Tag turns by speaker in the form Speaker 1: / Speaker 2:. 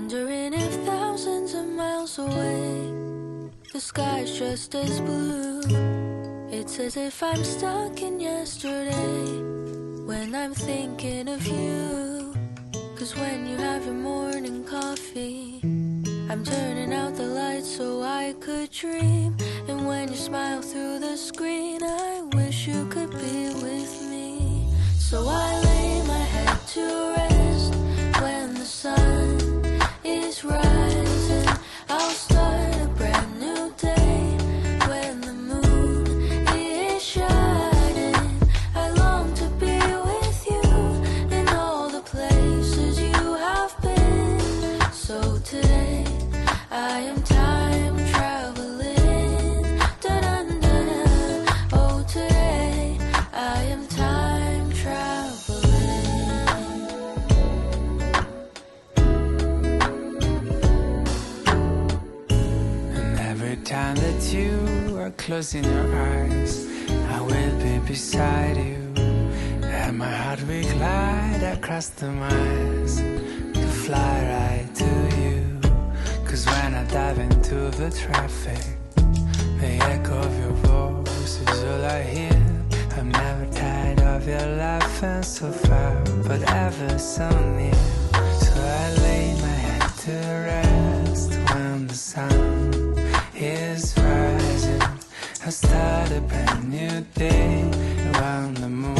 Speaker 1: Wondering if thousands of miles away the sky's just as blue. It's as if I'm stuck in yesterday when I'm thinking of you. 'Cause when you have your morning coffee, I'm turning out the lights so I could dream. And when you smile through the screen, I wish you could be with me. So I lay my head to rest when the sun is rising. I'll start a brand new day when the moon is shining. I long to be with you in all the places you have been. So today I am time traveling. Da-dun-da-da. Oh, today I am time traveling.
Speaker 2: And every time that you are closing your eyes, I will be beside you. And my heart will glide across the miles to fly right to you. 'Cause when I dive into the traffic, the echo of your voice is all I hear. I'm never tired of your laughing so far, but ever so near. So I lay my head to rest when the sun is rising. I start a brand new day when the moon